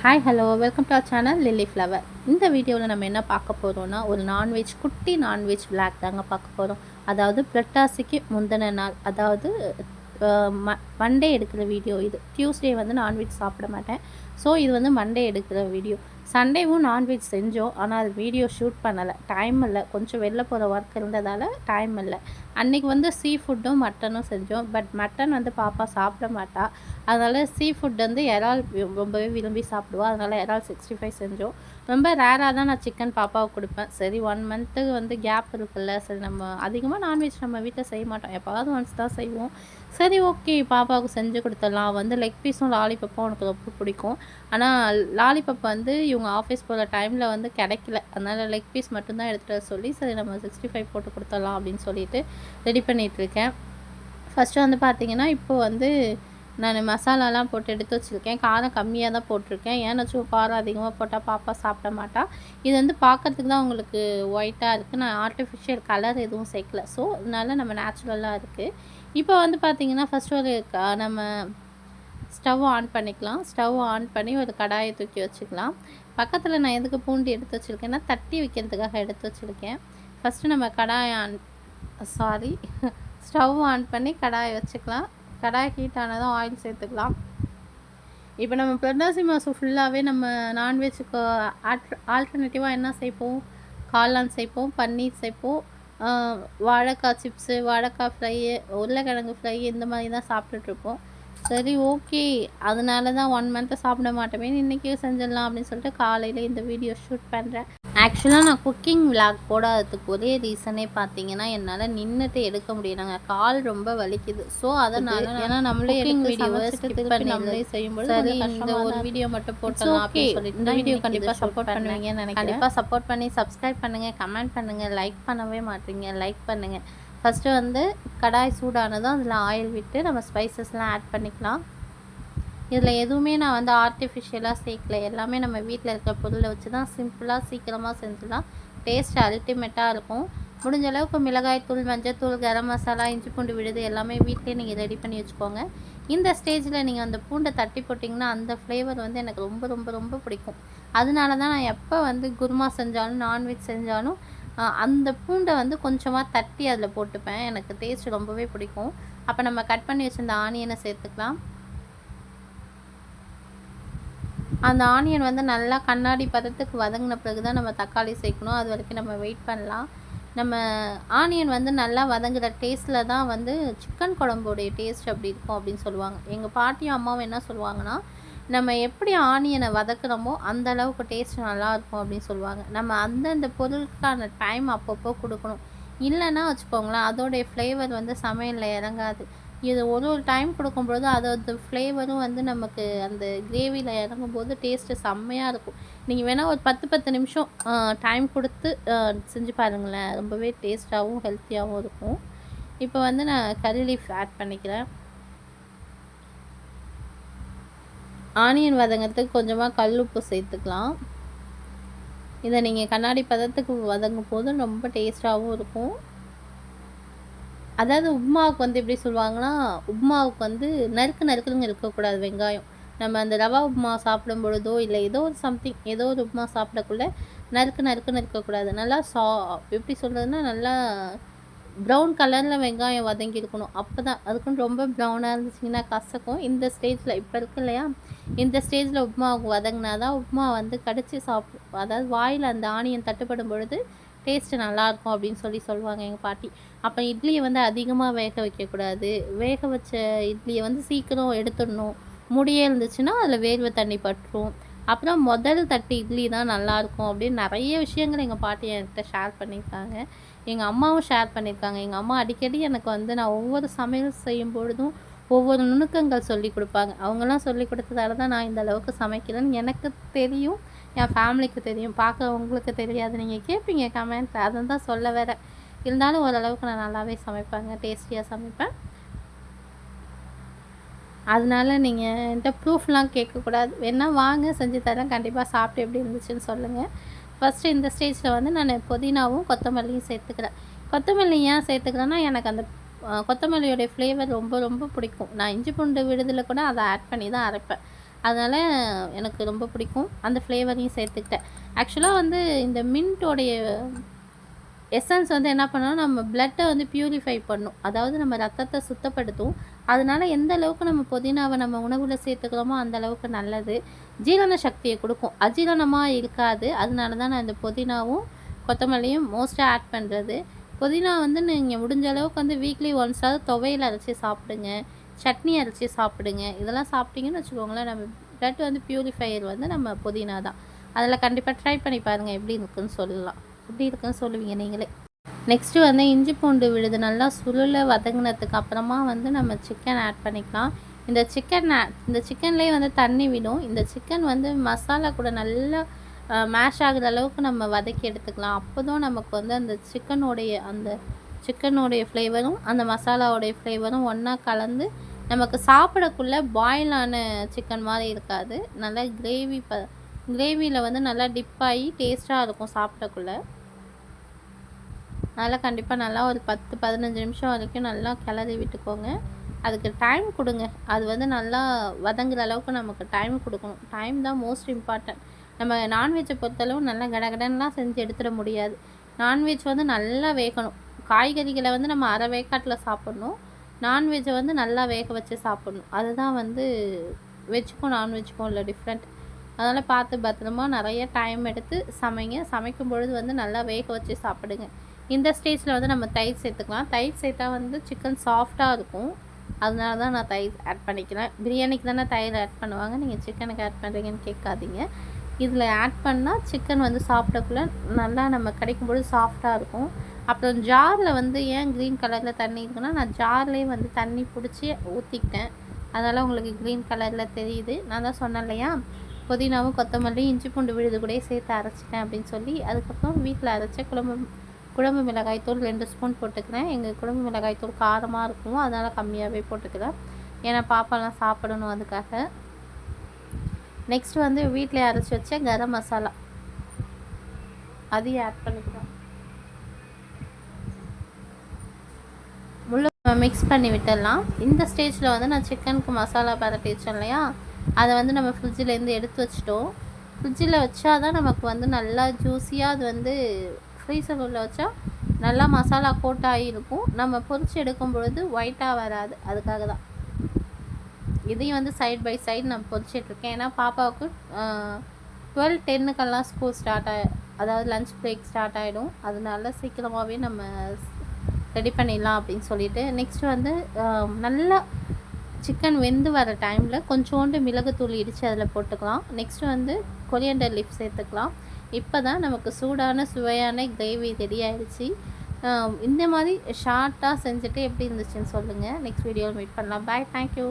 Hi hello welcome to our channel lily flower. இந்த வீடியோவில் நம்ம என்ன பார்க்க போகிறோம்னா, ஒரு நான்வெஜ் குட்டி நான்வெஜ் விளாக் தாங்க பார்க்க போகிறோம். அதாவது புரட்டாசிக்கு முந்தின நாள், அதாவது மண்டே எடுக்கிற வீடியோ இது. டியூஸ்டே வந்து நான்வெஜ் சாப்பிட மாட்டேன். ஸோ இது வந்து மண்டே எடுக்கிற வீடியோ. சண்டேவும் நான்வெஜ் செஞ்சோம், ஆனால் அது வீடியோ ஷூட் பண்ணலை, டைம் இல்லை. கொஞ்சம் வெளில போகிற ஒர்க் இருந்ததால் டைம் இல்லை. அன்றைக்கி வந்து சீ ஃபுட்டும் மட்டனும் செஞ்சோம். பட் மட்டன் வந்து பாப்பா சாப்பிட மாட்டா. அதனால் சீ ஃபுட் வந்து இறால் ரொம்பவே விரும்பி சாப்பிடுவா. அதனால் இறால் 65 செஞ்சோம். ரொம்ப ரேராக தான் நான் சிக்கன் பாப்பாவுக்கு கொடுப்பேன். சரி 1 மந்த்துக்கு வந்து கேப் இருக்குல்ல, சரி நம்ம அதிகமாக நான்வெஜ் நம்ம வீட்டில் செய்ய மாட்டோம், எப்போவாவது ஒன்ஸ் தான் செய்வோம். சரி ஓகே பாப்பாவுக்கு செஞ்சு கொடுத்துடலாம். வந்து லெக் பீஸும் லாலிபப்பும் எனக்கு ரொம்ப பிடிக்கும். ஆனால் லாலிபப் வந்து இவங்க ஆஃபீஸ் போகிற டைமில் வந்து கிடைக்கல. அதனால் லெக் பீஸ் மட்டும்தான் எடுத்துகிட்டு வர சொல்லி, சரி நம்ம 65 போட்டு கொடுத்துடலாம் அப்படின்னு சொல்லிட்டு ரெடி பண்ணிகிட்ருக்கேன். ஃபஸ்ட்டு வந்து பார்த்திங்கன்னா, இப்போது வந்து நான் மசாலாலாம் போட்டு எடுத்து வச்சுருக்கேன். காரம் கம்மியாக தான் போட்டிருக்கேன். ஏன்னாச்சும் காரம் அதிகமாக போட்டால் பாப்பா சாப்பிட மாட்டா. இது வந்து பார்க்கறதுக்கு தான் உங்களுக்கு ஒயிட்டாக இருக்குது. நான் ஆர்டிஃபிஷியல் கலர் எதுவும் சேர்க்கல. ஸோ அதனால நம்ம நேச்சுரலாக இருக்குது. இப்போ வந்து பார்த்திங்கன்னா, ஃபஸ்ட்டு ஒரு நம்ம ஸ்டவ் ஆன் பண்ணிக்கலாம். ஸ்டவ் ஆன் பண்ணி ஒரு கடாயை தூக்கி வச்சுக்கலாம். பக்கத்தில் நான் எதுக்கு பூண்டு எடுத்து வச்சுருக்கேன்னா, தட்டி வைக்கிறதுக்காக எடுத்து வச்சுருக்கேன். ஃபஸ்ட்டு நம்ம ஸ்டவ் ஆன் பண்ணி கடாயை வச்சுக்கலாம். கடாய் ஹீட் ஆனதும் ஆயில் சேர்த்துக்கலாம். இப்போ நம்ம புரட்டாசி மாதம் ஃபுல்லாகவே நம்ம நான்வெஜ்ஜுக்கு ஆல்டர்னேட்டிவாக என்ன சேர்ப்போம்? காளான் சேர்ப்போம், பன்னீர் சேர்ப்போம், வாழைக்காய் சிப்ஸு, வாழைக்காய் ஃப்ரையு, உருளைக்கிழங்கு ஃப்ரை, இந்த மாதிரி தான் சாப்பிட்டுட்ருப்போம். சரி ஓகே, அதனால தான் 1 மந்த்து சாப்பிட மாட்டோமே, இன்றைக்கே செஞ்சிடலாம் அப்படின்னு சொல்லிட்டு காலையில் இந்த வீடியோ ஷூட் பண்ணுறேன். ஆக்சுவலாக நான் குக்கிங் விளாக் போடாததுக்கு ஒரே ரீசனே பார்த்தீங்கன்னா, என்னால் நின்றுட்டு எடுக்க முடியலங்க. கால் ரொம்ப வலிக்குது. ஸோ அதனால் ஏன்னா நம்மளே வீடியோவை ஸ்கிப் பண்ணி நம்மளே செய்யும்போது சரி இந்த ஒரு வீடியோ மட்டும் போட்டலாம் அப்படின்னு சொல்லிட்டு இந்த வீடியோ கண்டிப்பாக சப்போர்ட் பண்ணுவீங்கன்னு நினைக்கிறேன். கண்டிப்பாக சப்போர்ட் பண்ணி சப்ஸ்கிரைப் பண்ணுங்கள், கமெண்ட் பண்ணுங்கள், லைக் பண்ணவே மாட்டீங்க. லைக் பண்ணுங்கள். ஃபஸ்ட்டு வந்து கடாய் சூடானதும் அதில் ஆயில் விட்டு நம்ம ஸ்பைசஸ்லாம் ஆட் பண்ணிக்கலாம். இதில் எதுவுமே நான் வந்து ஆர்டிஃபிஷியலாக சேர்க்கல. எல்லாமே நம்ம வீட்டில் இருக்கிற பொருளை வச்சு தான் சிம்பிளாக சீக்கிரமாக செஞ்சிடலாம். டேஸ்ட் அல்டிமேட்டாக இருக்கும். முடிஞ்ச அளவுக்கு மிளகாய்த்தூள், மஞ்சள்தூள், கரம் மசாலா, இஞ்சி பூண்டு விழுது எல்லாமே வீட்டிலே நீங்கள் ரெடி பண்ணி வச்சுக்கோங்க. இந்த ஸ்டேஜில் நீங்கள் அந்த பூண்டை தட்டி போட்டிங்கன்னா அந்த ஃப்ளேவர் வந்து எனக்கு ரொம்ப ரொம்ப ரொம்ப பிடிக்கும். அதனால தான் நான் எப்போ வந்து குருமா செஞ்சாலும் நான்வெஜ் செஞ்சாலும் அந்த பூண்டை வந்து கொஞ்சமாக தட்டி அதில் போட்டுப்பேன். எனக்கு டேஸ்ட் ரொம்பவே பிடிக்கும். அப்போ நம்ம கட் பண்ணி வச்சுருந்த ஆனியனை சேர்த்துக்கலாம். அந்த ஆனியன் வந்து நல்லா கண்ணாடி பதத்துக்கு வதங்கின பிறகு தான் நம்ம தக்காளி சேர்க்கணும். அது வரைக்கும் நம்ம வெயிட் பண்ணலாம். நம்ம ஆனியன் வந்து நல்லா வதங்குற டேஸ்ட்டில் தான் வந்து சிக்கன் குழம்போடைய டேஸ்ட் அப்படி இருக்கும் அப்படின்னு சொல்லுவாங்க. எங்கள் பாட்டியும் அம்மாவும் என்ன சொல்லுவாங்கன்னா, நம்ம எப்படி ஆனியனை வதக்குறோமோ அந்த அளவுக்கு டேஸ்ட் நல்லாயிருக்கும் அப்படின்னு சொல்லுவாங்க. நம்ம அந்தந்த பொருளுக்கான டைம் அப்பப்போ கொடுக்கணும். இல்லைன்னா வச்சுக்கோங்களேன், அதோடைய ஃப்ளேவர் வந்து சமையலில் இறங்காது. இது ஒரு ஒரு டைம் கொடுக்கும்பொழுது அதோட ஃப்ளேவரும் வந்து நமக்கு அந்த கிரேவியில் இறங்கும்போது டேஸ்ட்டு செம்மையாக இருக்கும். நீங்கள் வேணால் ஒரு 10 நிமிஷம் டைம் கொடுத்து செஞ்சு பாருங்களேன். ரொம்பவே டேஸ்ட்டாகவும் ஹெல்த்தியாகவும் இருக்கும். இப்போ வந்து நான் கறி லீஃப் ஆட் பண்ணிக்கிறேன். ஆனியன் வதங்கிறதுக்கு கொஞ்சமாக கல் உப்பு சேர்த்துக்கலாம். இதை நீங்கள் கண்ணாடி பதத்துக்கு வதங்கும் போது ரொம்ப டேஸ்ட்டாகவும் இருக்கும். அதாவது உப்மாவுக்கு வந்து எப்படி சொல்லுவாங்கன்னா, உப்மாவுக்கு வந்து நறுக்கு நறுக்குன்னு இருக்கக்கூடாது வெங்காயம். நம்ம அந்த ரவா உப்மா சாப்பிடும் பொழுதோ, இல்லை ஏதோ ஒரு சம்திங் ஏதோ ஒரு உப்மா சாப்பிடக்குள்ள நறுக்கு நறுக்குன்னு இருக்கக்கூடாது. நல்லா எப்படி சொல்கிறதுனா, நல்லா ப்ரௌன் கலரில் வெங்காயம் வதங்கியிருக்கணும். அப்போ தான் அதுக்குன்னு ரொம்ப ப்ரௌனாக இருந்துச்சிங்கன்னா கசக்கும். இந்த ஸ்டேஜில் இப்போ இருக்கு இல்லையா, இந்த ஸ்டேஜில் உப்மாவுக்கு வதங்கினா தான் உப்மா வந்து கடிச்சு சாப்பிடும். அதாவது வாயில் அந்த ஆனியன் தட்டுப்படும் பொழுது டேஸ்ட்டு நல்லாயிருக்கும் அப்படின்னு சொல்லுவாங்க எங்கள் பாட்டி. அப்போ இட்லியை வந்து அதிகமாக வேக வைக்கக்கூடாது. வேக வச்ச இட்லியை வந்து சீக்கிரம் எடுத்துடணும். முடியே இருந்துச்சுன்னா அதில் வேர்வை தண்ணி பற்றும். அப்புறம் முதல் தட்டு இட்லி தான் நல்லாயிருக்கும் அப்படின்னு நிறைய விஷயங்கள் எங்கள் பாட்டி என்கிட்ட ஷேர் பண்ணியிருக்காங்க. எங்கள் அம்மாவும் ஷேர் பண்ணியிருக்காங்க. எங்கள் அம்மா அடிக்கடி எனக்கு வந்து நான் ஒவ்வொரு சமையல் செய்யும் பொழுதும் ஒவ்வொரு நுணுக்கங்கள் சொல்லி கொடுப்பாங்க. அவங்களாம் சொல்லி கொடுத்ததால தான் நான் இந்த அளவுக்கு சமைக்கிறேன்னு எனக்கு தெரியும், என் ஃபேமிலிக்கு தெரியும். பார்க்குறவங்களுக்கு தெரியாது. நீங்கள் கேட்பீங்க கமெண்ட்டில், அதை தான் சொல்ல வரேன். இருந்தாலும் ஓரளவுக்கு நான் நல்லாவே சமைப்பேங்க, டேஸ்டியாக சமைப்பேன். அதனால நீங்கள் என்கிட்ட ப்ரூஃப்லாம் கேட்கக்கூடாது. வேணால் வாங்க செஞ்சு தரேன், கண்டிப்பாக சாப்பிட்டு எப்படி இருந்துச்சுன்னு சொல்லுங்கள். ஃபஸ்ட்டு இந்த ஸ்டேஜில் வந்து நான் புதினாவும் கொத்தமல்லியும் சேர்த்துக்கிறேன். கொத்தமல்லி ஏன் சேர்த்துக்கிறேன்னா, எனக்கு அந்த கொத்தமல்லியோடைய ஃப்ளேவர் ரொம்ப ரொம்ப பிடிக்கும். நான் இஞ்சி பூண்டு விழுதில் கூட அதை ஆட் பண்ணி தான் அரைப்பேன். அதனால் எனக்கு ரொம்ப பிடிக்கும். அந்த ஃப்ளேவரையும் சேர்த்துக்கிட்டேன். ஆக்சுவலாக வந்து இந்த மின்ட்டோடைய எசன்ஸ் வந்து என்ன பண்ணணும், நம்ம பிளட்டை வந்து பியூரிஃபை பண்ணும். அதாவது நம்ம ரத்தத்தை சுத்தப்படுத்தும். அதனால எந்த அளவுக்கு நம்ம புதினாவை நம்ம உணவுல சேர்த்துக்கிறோமோ அந்த அளவுக்கு நல்லது. ஜீரண சக்தியை கொடுக்கும். அஜீரணமாக இருக்காது. அதனால தான் நான் இந்த புதினாவும் கொத்தமல்லியும் மோஸ்ட்டாக ஆட் பண்ணுறது. புதினா வந்து நீங்கள் முடிஞ்ச அளவுக்கு வந்து வீக்லி ஒன்ஸாவது துவையல் அரைச்சி சாப்பிடுங்க, சட்னி அரைச்சி சாப்பிடுங்க. இதெல்லாம் சாப்பிட்டீங்கன்னு வச்சுக்கோங்களேன், நம்ம பிளட் வந்து பியூரிஃபையர் வந்து நம்ம புதினா தான். அதில் கண்டிப்பாக ட்ரை பண்ணி பாருங்கள், எப்படி இருக்குன்னு சொல்லலாம். எப்படி இருக்குன்னு சொல்லுவீங்க நீங்களே. நெக்ஸ்ட்டு வந்து இஞ்சி பூண்டு விழுது நல்லா சுருள வதங்கினதுக்கு அப்புறமா வந்து நம்ம சிக்கன் ஆட் பண்ணிக்கலாம். இந்த சிக்கன்லேயே வந்து தண்ணி விடும். இந்த சிக்கன் வந்து மசாலா கூட நல்லா மேஷ் ஆகுற அளவுக்கு நம்ம வதக்கி எடுத்துக்கலாம். அப்போ தான் நமக்கு வந்து அந்த சிக்கனுடைய ஃப்ளேவரும் அந்த மசாலாவுடைய ஃப்ளேவரும் ஒன்றா கலந்து நமக்கு சாப்பிடக்குள்ளே பாயில் ஆன சிக்கன் மாதிரி இருக்காது. நல்லா கிரேவியில் வந்து நல்லா டிப் ஆகி டேஸ்ட்டாக இருக்கும் சாப்பிடக்குள்ளே. அதனால் கண்டிப்பாக நல்லா ஒரு 10-15 நிமிஷம் வரைக்கும் நல்லா கிளறி விட்டுக்கோங்க. அதுக்கு டைம் கொடுங்க. அது வந்து நல்லா வதங்குற அளவுக்கு நமக்கு டைம் கொடுக்கணும். டைம் தான் மோஸ்ட் இம்பார்ட்டன்ட். நம்ம நான்வெஜ்ஜை பொறுத்தளவு நல்லா கடகடன்லாம் செஞ்சு எடுத்துட முடியாது. நான்வெஜ் வந்து நல்லா வேகணும். காய்கறிகளை வந்து நம்ம அரை வேக்காட்டில் சாப்பிட்ணும். நான்வெஜ்ஜை வந்து நல்லா வேக வச்சு சாப்பிட்ணும். அதுதான் வந்து வெஜ்ஜுக்கும் நான்வெஜ்ஜுக்கும் உள்ள டிஃப்ரெண்ட். அதனால் பார்த்து பத்திரமா நிறைய டைம் எடுத்து சமைங்க. சமைக்கும் பொழுது வந்து நல்லா வேக வச்சு சாப்பிடுங்க. இந்த ஸ்டேஜில் வந்து நம்ம தயிர் சேர்த்துக்கலாம். தயிர் சேர்த்தா வந்து சிக்கன் சாஃப்டாக இருக்கும். அதனால தான் நான் தயிர் ஆட் பண்ணிக்கிறேன். பிரியாணிக்கு தானே தயிர் ஆட் பண்ணுவாங்க, நீங்கள் சிக்கனுக்கு ஆட் பண்ணுறீங்கன்னு கேட்காதீங்க. இதில் ஆட் பண்ணால் சிக்கன் வந்து சாப்பிடக்குள்ள நல்லா நம்ம கிடைக்கும்பொழுது சாஃப்டாக இருக்கும். அப்புறம் ஜாரில் வந்து ஏன் க்ரீன் கலரில் தண்ணி இருக்குன்னா, நான் ஜார்லேயே வந்து தண்ணி பிடிச்சி ஊற்றிக்கிட்டேன். அதனால் உங்களுக்கு க்ரீன் கலரில் தெரியுது. நான் தான் சொன்னேன் இல்லையா, புதினாவும் கொத்தமல்லி இஞ்சி பூண்டு விழுது கூட சேர்த்து அரைச்சிட்டேன் அப்படின்னு சொல்லி. அதுக்கப்புறம் வீட்டில் அரைச்ச குழம்பு மிளகாய்த்தூள் 2 ஸ்பூன் போட்டுக்கிறேன். எங்கள் குழம்பு மிளகாய்த்தூள் காரமாக இருக்கும், அதனால் கம்மியாகவே போட்டுக்கிறேன். ஏன்னா பாப்பாலாம் சாப்பிடணும் அதுக்காக. நெக்ஸ்ட் வந்து வீட்டில் அரைச்சி வச்ச கரம் மசாலா அதையும் ஆட் பண்ணிக்கிறேன். மிக்ஸ் பண்ணி விட்டுடலாம். இந்த ஸ்டேஜில் வந்து நான் சிக்கனுக்கு மசாலா பரட்டி வச்சோம் இல்லையா, அதை வந்து நம்ம ஃப்ரிட்ஜிலேருந்து எடுத்து வச்சிட்டோம். ஃப்ரிட்ஜில் வச்சா தான் நமக்கு வந்து நல்லா ஜூஸியாக, அது வந்து ஃப்ரீசர் உள்ள வச்சா நல்லா மசாலா கோட் ஆகிருக்கும். நம்ம பொரிச்சு எடுக்கும் பொழுது ஒயிட்டாக வராது. அதுக்காக தான் இதையும் வந்து சைட் பை சைடு நான் பொரிச்சிட்ருக்கேன். ஏன்னா பாப்பாவுக்கு 12:10க்கெல்லாம் ஸ்கூல் அதாவது லஞ்ச் பிரேக் ஸ்டார்ட் ஆகிடும். அதனால சீக்கிரமாகவே நம்ம ரெடி பண்ணிடலாம் அப்படின்னு சொல்லிட்டு. நெக்ஸ்ட் வந்து நல்லா சிக்கன் வெந்து வர டைமில் கொஞ்சோண்டு மிளகுத்தூள் இடித்து அதில் போட்டுக்கலாம். நெக்ஸ்ட் வந்து கொரியண்டர் லீஃப் சேர்த்துக்கலாம். இப்போ தான் நமக்கு சூடான சுவையான கிரேவி ரெடி ஆகிடுச்சு. இந்த மாதிரி ஷார்ட்டாக செஞ்சுட்டு எப்படி இருந்துச்சுன்னு சொல்லுங்கள். நெக்ஸ்ட் வீடியோவில் மீட் பண்ணலாம். பாய், தேங்க்யூ.